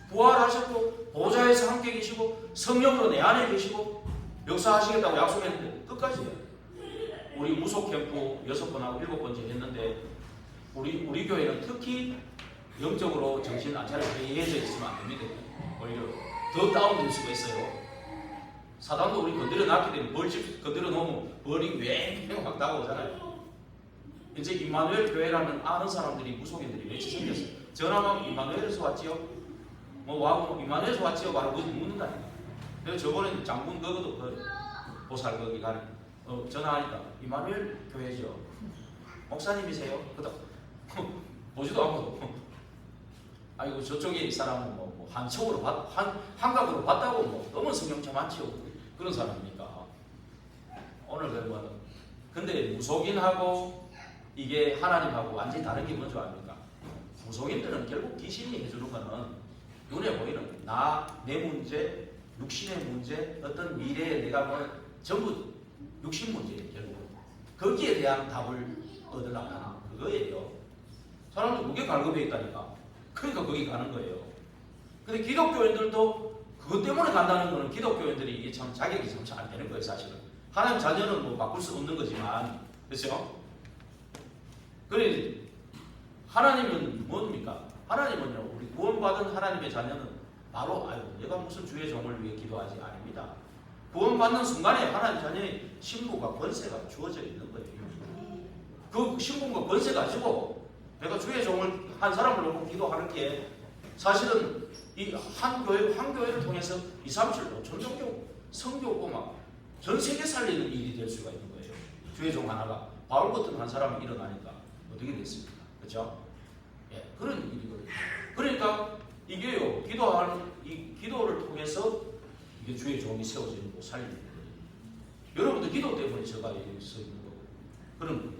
부활하셨고 보좌에서 함께 계시고 성령으로 내 안에 계시고 역사하시겠다고 약속했는데 끝까지 해요. 우리 무속 캠프 6번하고 7번째 했는데 우리 교회는 특히 영적으로 정신 안 차리고 해해져 있으면 안 됩니다. 오히려 더 다운될 수가 있어요. 사단도 우리 건드려 놨기 때문에 벌집 건드려 놓으면 벌이 왱 막 다가오잖아요. 이제 임마누엘 교회라는 아는 사람들이 무속인들이 몇이 생겼어요. 전화하면 임마누엘에서 왔지요? 뭐 와고 임마누엘에서 왔지요? 말하고 묻는다니까. 그래서 저번에 장군 거기도 보살 거기 가는 전화하니까 임마누엘 교회죠. 목사님이세요? 그러다 보지도 않고 아이고 저쪽에 이 사람은 뭐 한쪽으로 한각으로 봤다고 뭐 너무 성경차 많지요. 그런 사람이니까 오늘 결과는 근데 무속인하고 이게 하나님하고 완전히 다른 게 뭔지 압니까? 무속인들은 결국 귀신이 해주는 거는 눈에 보이는 내 문제, 육신의 문제, 어떤 미래에 내가 뭐 전부 육신 문제예요. 결국 거기에 대한 답을 얻으려고 하는 그거예요. 사람들 그게 갈급해 있다니까. 그러니까 거기 가는 거예요. 근데 기독교인들도 그것 때문에 간다는 거는 기독교인들이 이게 참 자격이 참 잘 안 되는 거예요. 사실은 하나님 자녀는 뭐 바꿀 수 없는 거지만 그렇죠? 그래 하나님은 뭡니까? 하나님은요, 우리 구원받은 하나님의 자녀는 바로 내가 무슨 주의 종을 위해 기도하지 아닙니다. 구원받는 순간에 하나님 자녀의 신분과 권세가 주어져 있는 거예요. 그 신분과 권세 가지고 내가 주의 종을 한 사람을 놓고 기도하는 게 사실은 이 한 교회를 통해서 2, 3, 7, 5천 종교 성교고 막 전 세계 살리는 일이 될 수가 있는 거예요. 주의 종 하나가 바울 같은 한 사람이 일어나니까 어떻게 됐습니까? 그렇죠? 예, 그런 일이거든요. 그러니까 이게요, 이 기도를 통해서 이게 주의 종이 세워지는 거 살리는 거예요. 여러분들 기도 때문에 제가 여기 서 있는 거고 그런 거예요.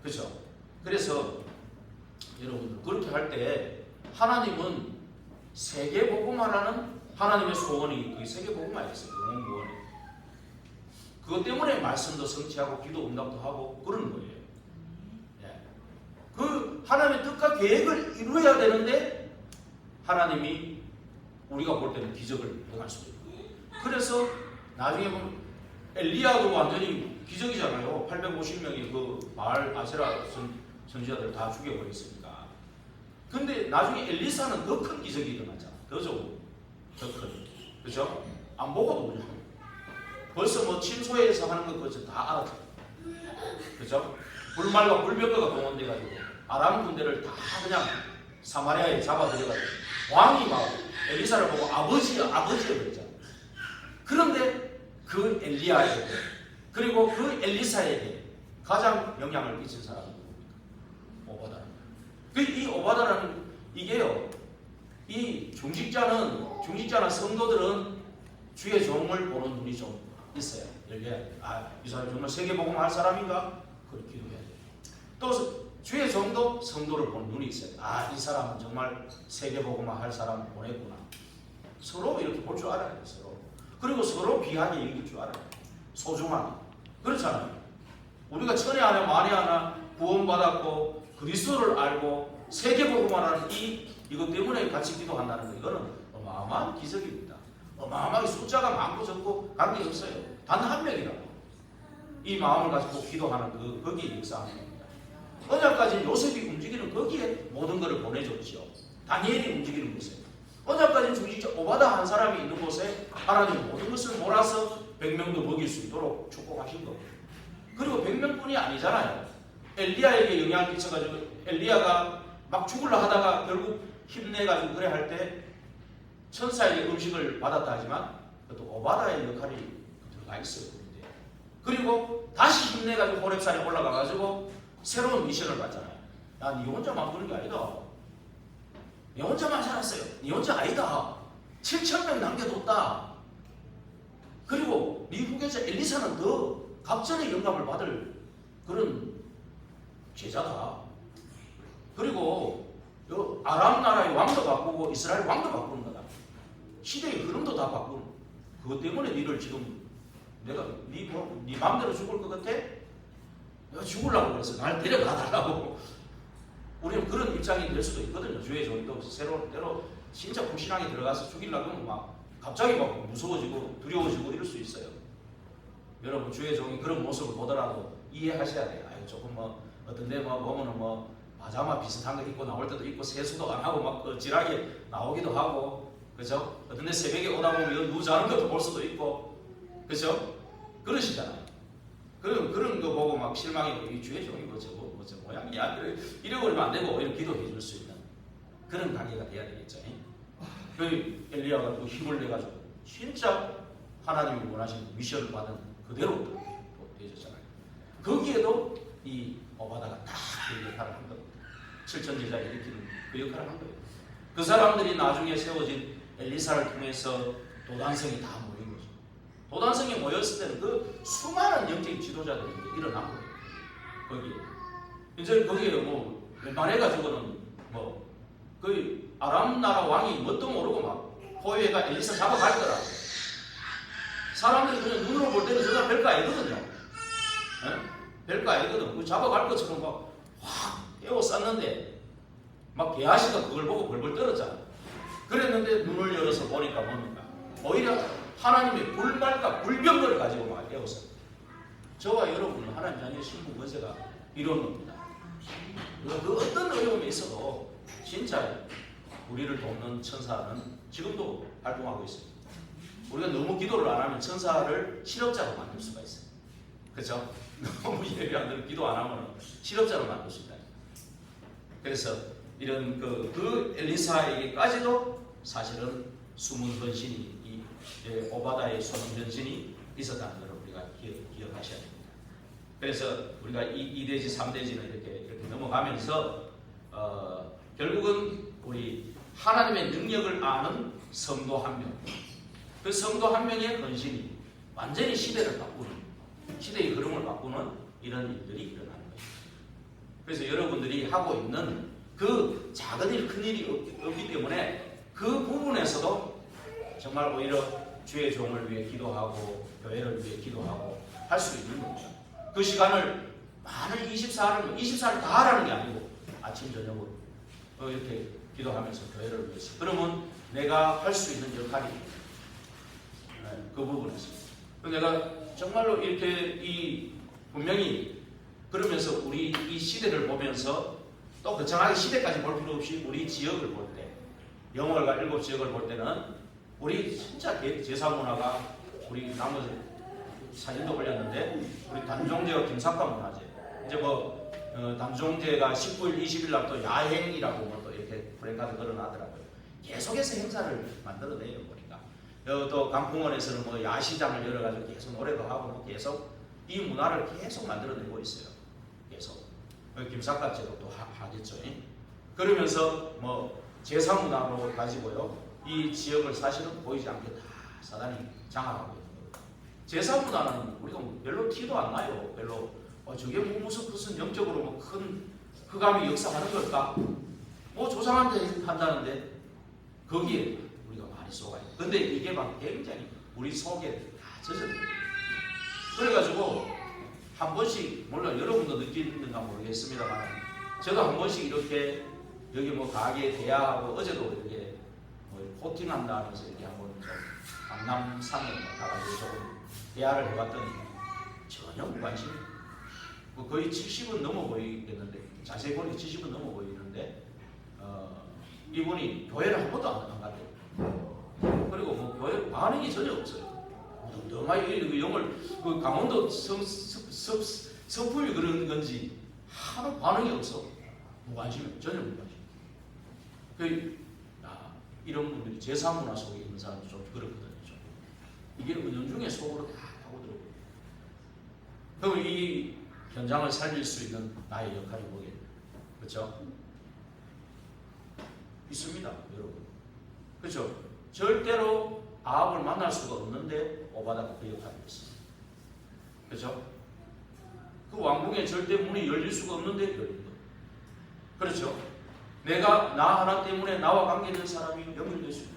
그렇죠? 그래서 여러분들 그렇게 할 때 하나님은 세계복음화라는 하나님의 소원이 그 세계복음화였어요. 영혼 구원이. 그것 때문에 말씀도 성취하고 기도 응답도 하고 그러는 거예요. 예. 그 하나님의 뜻과 계획을 이루어야 되는데 하나님이 우리가 볼 때는 기적을 행할 수도 있고 그래서 나중에 보면 엘리야도 완전히 기적이잖아요. 850명이 그 바알 아세라 선지자들 다 죽여버렸으니까. 근데 나중에 엘리사는 더 큰 기적이 일어났잖아. 더 좋은, 더 큰. 그죠? 안 보고도 그냥. 벌써 뭐 침소에서 하는 것 그것을 다 알았죠. 그죠? 불말과 불병거가 동원돼가지고 아람 군대를 다 그냥 사마리아에 잡아들여가지고 왕이 막 엘리사를 보고 아버지야 그랬잖아. 그런데 그 엘리야에게 그리고 그 엘리사에게 가장 영향을 끼친 사람이 누굽니까? 오바다. 이 오바다라는 이게요. 이 중직자나 성도들은 주의 종을 보는 눈이 좀 있어요. 이 사람이 정말 세계복음 할 사람인가? 그렇게 기도해야 돼요. 또 주의 종도 성도를 보는 눈이 있어요. 이 사람은 정말 세계복음 할 사람을 보냈구나. 서로 이렇게 볼 줄 알아야 돼요. 서로. 그리고 서로 귀하게 여길 줄 알아요. 소중함이. 그렇잖아요. 우리가 천에 하나 만에 하나 구원받았고 그리스도를 알고 세계복음을 하는 이것 때문에 같이 기도한다는 거, 이거는 어마어마한 기적입니다. 어마어마하게 숫자가 많고 적고 관계없어요. 단 한 명이라고 이 마음을 가지고 기도하는 거기에 역사하는 겁니다. 언약까지 요셉이 움직이는 거기에 모든 것을 보내줬죠. 다니엘이 움직이는 곳에, 언약까지 중직자 오바다 한 사람이 있는 곳에 하나님이 모든 것을 몰아서 100명도 먹일 수 있도록 축복하신 겁니다. 그리고 100명뿐이 아니잖아요. 엘리야에게 영향을 끼쳐가지고 엘리야가 막 죽으려 하다가 결국 힘내가지고 그래 할 때 천사에게 음식을 받았다 하지만 또 오바다의 역할이 들어가 있어요. 그리고 다시 힘내가지고 호렙산에 올라가가지고 새로운 미션을 받잖아요. 야, 니 혼자만 그런 게 아니다. 니 혼자만 살았어요. 니 혼자 아니다. 7,000명 남겨뒀다. 그리고 니 후계자 엘리사는 더 갑전의 영감을 받을 그런 제자다. 그리고 아람 나라의 왕도 바꾸고 이스라엘 왕도 바꾸는 거다. 시대의 흐름도 다 바꾸는. 그것 때문에 니를 지금 내가 네 마음대로 죽을 것 같아? 내가 죽으려고 그래서 날 데려가 달라고. 우리는 그런 입장이 될 수도 있거든요. 주의 종도 때로 진짜 불신앙에 들어가서 죽이려고 하면 막 갑자기 막 무서워지고 두려워지고 이럴 수 있어요. 여러분, 주의 종이 그런 모습을 보더라도 이해하셔야 돼요. 아유, 조금 어떤데 보면은 파자마 비슷한 거 입고 나올 때도 있고 세수도 안 하고 막 어지하게 나오기도 하고, 그죠? 어떤데 새벽에 오다 보면 누워 자는 것도 볼 수도 있고, 그죠? 그러시잖아요. 그런 거 보고 막 실망이고, 이 주의 종이 저 모양이야. 이래 버리면 안 되고, 오히려 기도해 줄 수 있는 그런 관계가 돼야 되겠죠. 그 엘리야가 또 힘을 내가지고 진짜 하나님이 원하시는 미션을 받은 그대로 되셨잖아요. 거기에도 이 오바다가 딱 그 역할을 한 겁니다. 7천 제자 일으키는 그 역할을 한 거예요. 그 사람들이 나중에 세워진 엘리사를 통해서 도단성이 다 모인 거죠. 도단성이 모였을 때는 그 수많은 영적인 지도자들이 일어난 거예요. 거기에. 이제 거기에 웬만해가지고는 그 아람 나라 왕이 뭣도 모르고 막 포위해가 엘리사 잡아갈 거라고. 사람들이 그냥 눈으로 볼 때는 저가 별거 아니거든요. 별거 아니거든. 그 잡아갈 것처럼 막 확 에워쌌는데 막 게하시가 그걸 보고 벌벌 떨었잖아. 그랬는데 눈을 열어서 보니까 뭡니까? 오히려 하나님의 불말과 불병거를 가지고 막 에워쌌어요. 저와 여러분은 하나님 자녀의 신분 권세가 이런 겁니다. 그 어떤 어려움이 있어도 진짜 우리를 돕는 천사는 지금도 활동하고 있습니다. 우리가 너무 기도를 안 하면 천사를 실업자로 만들 수가 있어요. 그렇죠? 너무 예배하는 기도 안 하면 실업자로 만들 수 있다. 그래서 이런 그 엘리사에게까지도 사실은 숨은 헌신이, 이 오바다의 숨은 헌신이 있었다는 것을 우리가 기억하셔야 됩니다. 그래서 우리가 2대지, 3대지는 이렇게 넘어가면서 결국은 우리 하나님의 능력을 아는 성도 한 명, 그 성도 한 명의 헌신이 완전히 시대를 바꾸는, 시대의 흐름을 바꾸는 이런 일들이 일어나는 거예요. 그래서 여러분들이 하고 있는 그 작은 일, 큰 일이 없기 때문에 그 부분에서도 정말 오히려 주의 종을 위해 기도하고 교회를 위해 기도하고 할 수 있는 겁니다. 그 시간을 많은 24를 다 하라는 게 아니고 아침 저녁으로 이렇게 기도하면서 교회를 위해서, 그러면 내가 할 수 있는 역할이 그 부분에서 내가 정말로 이렇게 분명히 그러면서 우리 이 시대를 보면서 또 거창하게 시대까지 볼 필요 없이 우리 지역을 볼 때, 영월과 7지역을 볼 때는 우리 진짜 제사 문화가, 우리 나머지 사진도 올렸는데 우리 단종제와 김삿과 문화제, 이제 단종제가 19일, 20일 날 또 야행이라고 또 이렇게 브랜카드 걸어놨더라고요. 계속해서 행사를 만들어내요, 보니까. 또 강풍원에서는 야시장을 열어가지고 계속 노래도 하고 계속 이 문화를 계속 만들어내고 있어요. 계속. 김삿갓제도 또 하겠죠. 그러면서 제사 문화로 가지고요, 이 지역을 사실은 보이지 않게 다 사단이 장악하고 있는 거예요. 제사 문화는 우리가 별로 티도 안 나요. 별로 저게 무슨 영적으로 큰 흑암이 역사하는 걸까? 조상한테 한다는데 거기에 우리가 많이 속아요. 근데 이게 막 굉장히 우리 속에 다 젖어요. 그래가지고 한 번씩, 몰라 여러분도 느끼는가 모르겠습니다만, 저도 한 번씩 이렇게 여기 뭐 가게 대화하고, 어제도 이렇게 뭐 호팅한다 하면서 이렇게 한번 좀 강남산에 가가지고 조금 대화를 해봤더니 전혀 무관심. 뭐 거의 70은 넘어 보이겠는데, 자세히 보니 70은 넘어 보이는데, 이분이 교회를 한 번도 안 갔대요. 그리고 뭐 교회 반응이 전혀 없어요. 너무 영을 그 강원도 성품이 그런 건지 하도 반응이 없어. 무관심, 전혀 무관심. 이런 분들이 제3문화 속에 있는 사람도 좀 그렇거든요. 좀. 이게 은연중에 속으로 다 파고들고. 그럼 이 현장을 살릴 수 있는 나의 역할이 뭐겠냐? 그렇죠? 있습니다, 여러분. 그렇죠? 절대로 아합을 만날 수가 없는데 오바다가 그 역할을 했어요. 그렇죠? 그 왕궁에 절대 문이 열릴 수가 없는데 열린 거예요. 그렇죠? 내가 나 하나 때문에 나와 관계된 사람이 연결될 수 있다.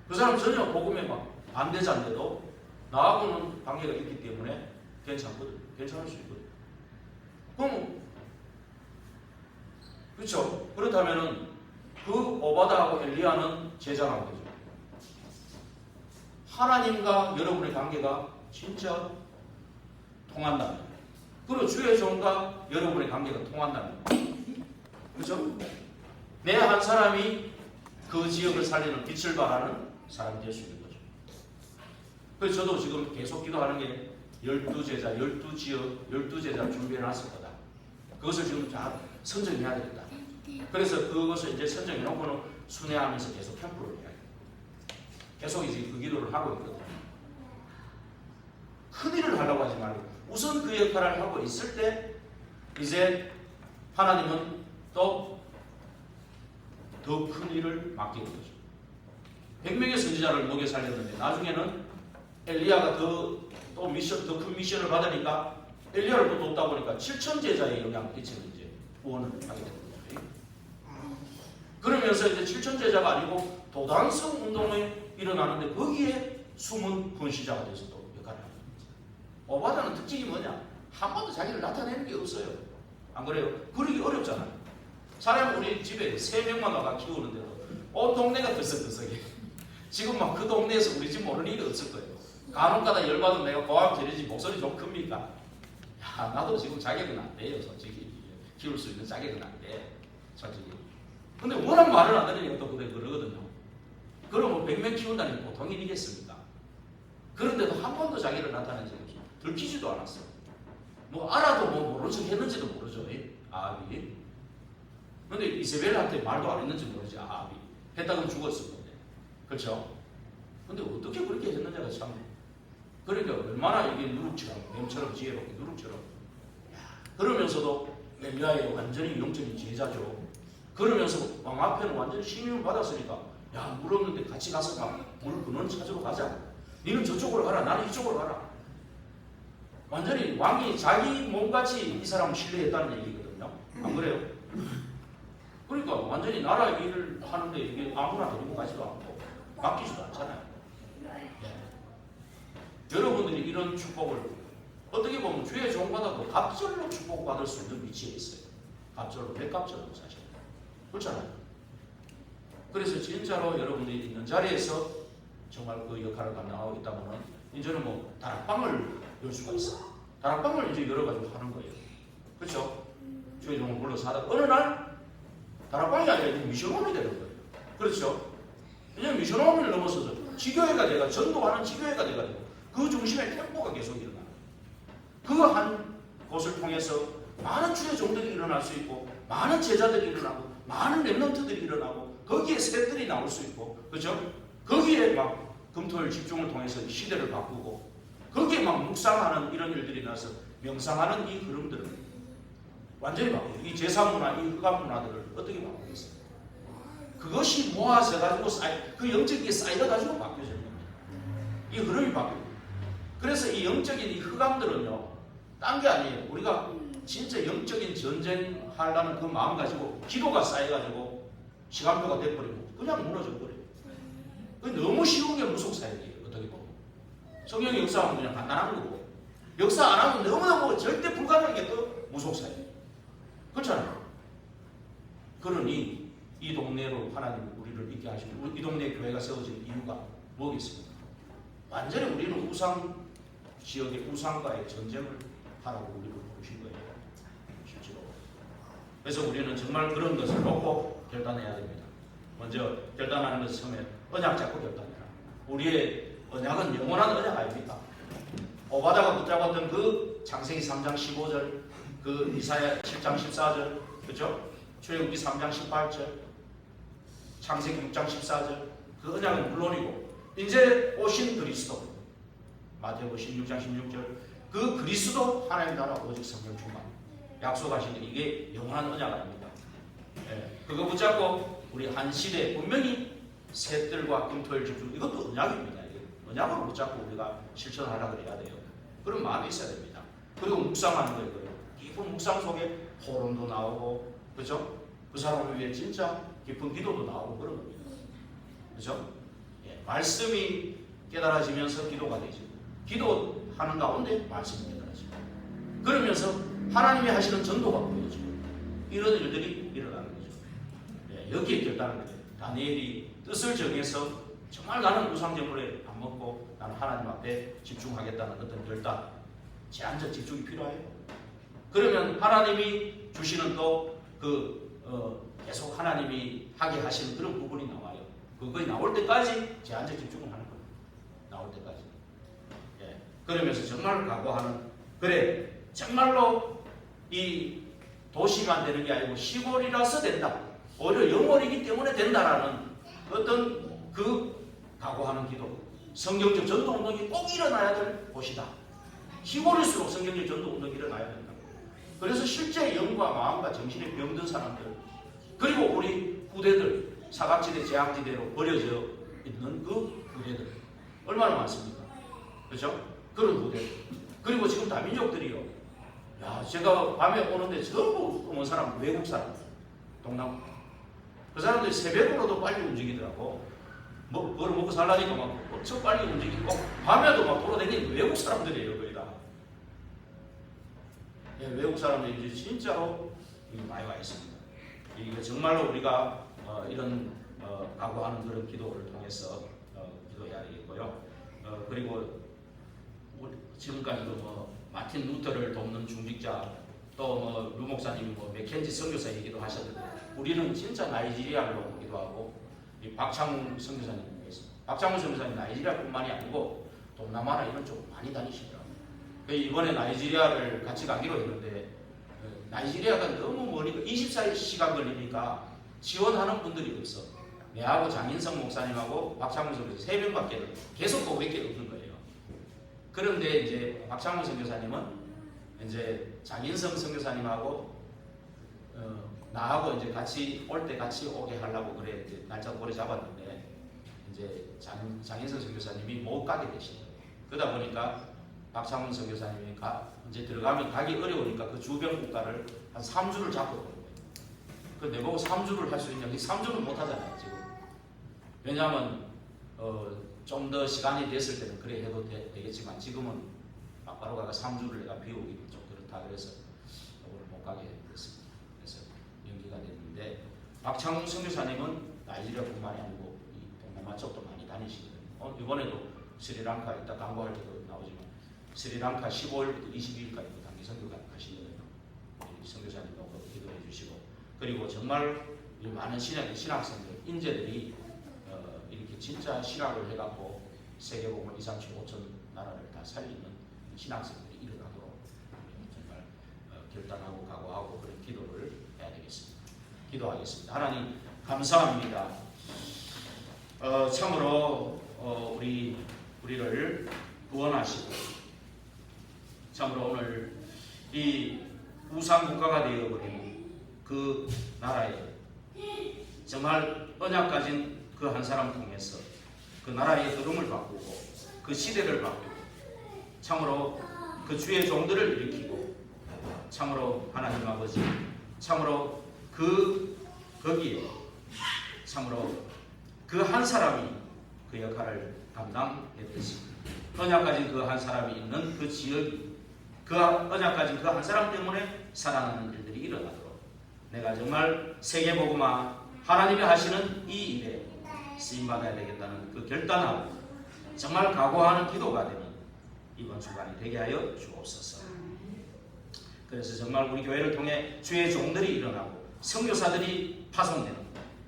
그 사람 전혀 복음에 막 반대자인데도 나하고는 관계가 있기 때문에 괜찮거든. 괜찮을 수 있거든. 그럼 그렇죠? 그렇다면은 그 오바다하고 엘리야는 제자라는 거죠. 하나님과 여러분의 관계가 진짜 통한다면, 그리고 주의 종과 여러분의 관계가 통한다면, 그렇죠? 내 한 사람이 그 지역을 살리는 빛을 발하는 사람이 될 수 있는 거죠. 그래서 저도 지금 계속 기도하는 게 12제자, 12지역, 12제자 준비해놨을 거다. 그것을 지금 다 선정해야 되겠다. 그래서 그것을 이제 선정해놓고는 순회하면서 계속 캠프를 해야 돼요. 계속 이제 그 기도를 하고 있거든요. 큰 일을 하려고 하지 말고 우선 그 역할을 하고 있을 때 이제 하나님은 또 더 큰 일을 맡기는 거죠. 100명의 선지자를 먹여 살렸는데 나중에는 엘리야가 더 큰 미션을 받으니까 엘리야를 또 돕다 보니까 7천 제자의 영향을 끼치는 이제 구원을 하게 되는 거죠. 그러면서 이제 7천 제자가 아니고 도단성 운동이 일어나는데 거기에 숨은 분시자가 돼서 또 역할을 하는 거죠. 오바다는 특징이 뭐냐? 한 번도 자기를 나타내는 게 없어요. 안 그래요? 그러기 어렵잖아요. 사람 우리 집에 3명만 와가 키우는데도 온 동네가 들썩들썩해. 지금 막 그 동네에서 우리 집 모르는 일이 없을 거예요. 간혹가다 열받으면 내가 고함 지르지 목소리 좀 큽니까? 야, 나도 지금 자격은 안 돼요, 솔직히. 키울 수 있는 자격은 안 돼, 솔직히. 근데 워낙 말을 안 들으니까 또 그러거든요. 그러면 100명 키운다는 게 보통 일이겠습니까? 그런데도 한 번도 자기를 나타내지 않고 들키지도 않았어요. 뭐 알아도 뭐 모른 척 했는지도 모르죠, 아합이. 근데 이세벨한테 말도 안 했는지 모르지, 아합이. 했다면 죽었을 건데. 그렇죠? 근데 어떻게 그렇게 했는지가 참. 그러니까 얼마나 이게 누룩처럼, 뱀처럼 지혜롭게, 누룩처럼. 그러면서도 엘리야의 완전히 영적인 제자죠. 그러면서 왕 앞에는 완전히 신임을 받았으니까, 야, 물 없는데 같이 가서 막 물 근원 찾으러 가자. 니는 저쪽으로 가라, 나는 이쪽으로 가라. 완전히 왕이 자기 몸같이 이 사람을 신뢰했다는 얘기거든요. 안 그래요? 그러니까 완전히 나라 일을 하는데 이게 아무나 데리고 가지도 않고 맡기지도 않잖아요. 여러분들이 이런 축복을 어떻게 보면 주의 종받아도 갑절로 축복받을 수 있는 위치에 있어요. 갑절로, 백갑절로 사실. 그렇잖아요. 그래서 진짜로 여러분들이 있는 자리에서 정말 그 역할을 감당하고 있다면 이제는 뭐 다락방을 열 수가 있어요. 다락방을 이제 열어가지고 하는 거예요. 그렇죠? 주의 종을 불러서 하다가 어느 날 다락방이 아니라 미션홈이 되는 거예요. 그렇죠? 왜냐하면 미션홈을 넘어서서 지교회가 돼가 전도하는 지교회가 돼가지고 그 중심에 캠프가 계속 일어나요. 그 한 곳을 통해서 많은 주의 종들이 일어날 수 있고 많은 제자들이 일어나고 많은 렘넌트들이 일어나고 거기에 셋들이 나올 수 있고 그렇죠? 거기에 막 금토일 집중을 통해서 시대를 바꾸고 거기에 막 묵상하는 이런 일들이 나서 명상하는 이 흐름들을 완전히 바꾸고 이 제3문화, 이 흑암문화들을 어떻게 바꾸겠어요? 그것이 모아져 가지고 그 영적인 게 쌓여 가지고 바뀌어지는 겁니다. 이 흐름이 바뀌어요. 그래서 이 영적인 이 흑암들은요, 딴 게 아니에요. 우리가 진짜 영적인 전쟁 하려는 그 마음 가지고 기도가 쌓여가지고 시간표가 돼버리고 그냥 무너져 버려요. 너무 쉬운 게 무속 사역이에요. 어떻게 보면 성경의 역사는 그냥 간단한 거고, 역사 안 하면 너무너무 절대 불가능한 게 또 무속사예요. 그렇잖아요. 그러니 이 동네로 하나님 우리를 있게 하시고 이 동네 교회가 세워진 이유가 뭐겠습니까? 완전히 우리는 우상 지역의 우상과의 전쟁을 하라고 우리를 부르신 거예요. 실제로. 그래서 우리는 정말 그런 것을 놓고 결단해야 됩니다. 먼저 결단하는 것은 처음에 언약 잡고 결단해라. 우리의 언약은 영원한 언약 아닙니까? 오바다가 붙잡았던 그 창세기 3장 15절, 그 이사야 7장 14절, 그죠? 출애굽기 3장 18절, 창세기 6장 14절, 그 언약은 물론이고 이제 오신 그리스도, 마태복음 16장 16절, 그 그리스도 하나님 나라 오직 성령 충만 약속하신 게 이게 영원한 언약 아닙니까? 예, 그거 붙잡고 우리 한 시대 분명히 셋들과 금토일 집중, 이것도 언약입니다. 이게 언약으로 붙잡고 우리가 실천하려고 해야 돼요. 그런 마음이 있어야 됩니다. 그리고 묵상하는 거예요. 깊은 묵상 속에 호론도 나오고, 그죠? 그 사람을 위해 진짜 깊은 기도도 나오고 그런 겁니다. 그죠? 예, 말씀이 깨달아지면서 기도가 되죠. 기도하는 가운데 말씀이 깨달아지고, 그러면서 하나님이 하시는 전도가 보여지고, 이런 일들이 일어나는 거죠. 예, 여기에 결단을 해요. 다니엘이 뜻을 정해서 정말 나는 우상제물에 안 먹고 나는 하나님 앞에 집중하겠다는 어떤 결단, 제한적 집중이 필요해요. 그러면 하나님이 주시는 또 계속 하나님이 하게 하시는 그런 부분이 나와요. 그것이 나올 때까지 제한적 집중을 하는 거예요. 나올 때까지. 예. 그러면서 정말 각오하는, 그래 정말로 이 도시만 되는 게 아니고 시골이라서 된다, 오히려 영월이기 때문에 된다라는 어떤 그 각오하는 기도, 성경적 전도운동이 꼭 일어나야 될 곳이다. 시골일수록 성경적 전도운동이 일어나야 된다. 그래서 실제 영과 마음과 정신에 병든 사람들, 그리고 우리 후대들, 사각지대 재앙지대로 버려져 있는 그 후대들 얼마나 많습니까? 그렇죠? 그런 후대들. 그리고 지금 다민족들이요, 야, 제가 밤에 오는데 전부 온 사람 외국 사람, 동남, 그 사람들이 새벽으로도 빨리 움직이더라고. 그걸 먹고 살라니까 막 엄청 빨리 움직이고, 밤에도 막 돌아다니는 외국 사람들이에요, 거의 다. 예, 외국 사람들이 이제 진짜로 많이 와 있습니다. 이게 정말로 우리가 이런 각오하는 그런 기도를 통해서 기도해야 되겠고요. 그리고 지금까지도 뭐 마틴 루터를 돕는 중직자, 또 루 목사님이 맥켄지 선교사 얘기도 하셨는데, 우리는 진짜 나이지리아를 돕기도 하고, 이 박창훈 선교사님이 있습니다. 박창훈 선교사님 나이지리아뿐만이 아니고 동남아나 이런 쪽 많이 다니시더라고요. 이번에 나이지리아를 같이 가기로 했는데, 나이지리아가 너무 머니까 24시간 걸리니까 지원하는 분들이 없어. 내하고 장인성 목사님하고 박창훈 선교사 3명밖에 계속 그거밖에 없는 거예요. 그런데 이제 박창훈 선교사님은 이제 장인성 선교사님하고 나하고 이제 같이 올 때 같이 오게 하려고 그래 이제 날짜 오래 잡았는데, 이제 장인성 선교사님이 못 가게 되신 거예요. 그러다 보니까 박창훈 선교사님이 이제 들어가면 가기 어려우니까 그 주변 국가를 한 3주를 잡고 오는 거예요. 그 내보고 3주를 할 수 있냐? 3주는 못 하잖아요, 지금. 왜냐하면 좀 더 시간이 됐을 때는 그래 해도 되겠지만, 지금은 바로 가가 3주를 내가 비우기 좀 그렇다 그래서 오늘 못 가게 됐습니다. 그래서 연기가 됐는데, 박창훈 선교사님은 나이지리아뿐만이 아니고 이 동남아 쪽도 많이 다니시거든요. 이번에도 스리랑카, 이따 광고할 때도 나오지만 스리랑카 15일부터 22일까지 단기 선교가 가시거든요. 선교사님도 기도해 주시고, 그리고 정말 많은 신학생들, 인재들이 이렇게 진짜 신학을 해갖고 세계복음을 2, 3, 7, 5천 나라를 다 살리는 신학생들이 일어나도록 정말 결단하고 각오하고 그런 기도를 해야 되겠습니다. 기도하겠습니다. 하나님 감사합니다. 참으로 우리를 구원하시고, 참으로 오늘 이 우상 국가가 되어버리는 그 나라에 정말 언약 가진 그 한 사람 통해서 그 나라의 흐름을 바꾸고 그 시대를 바꾸고, 참으로 그 주의 종들을 일으키고, 참으로 하나님 아버지, 참으로 거기에 참으로 그 한 사람이 그 역할을 감당했듯이 언약 가진 그 한 사람이 있는 그 지역이 그 언약 가진 그 한 사람 때문에 살아나는 일들이 일어나도록 내가 정말 세계복음화 하나님이 하시는 이 일에 쓰임받아야 되겠다는 그 결단하고 정말 각오하는 기도가 되는 이번 주간이 되게 하여 주옵소서. 그래서 정말 우리 교회를 통해 주의 종들이 일어나고 선교사들이 파송되는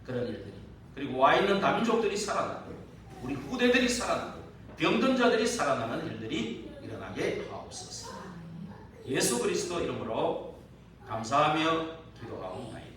그런 일들이, 그리고 와 있는 다민족들이 살아나고 우리 후대들이 살아나고 병든 자들이 살아나는 일들이 일어나게 하옵소서. 예수 그리스도 이름으로 감사하며 기도하옵나이다.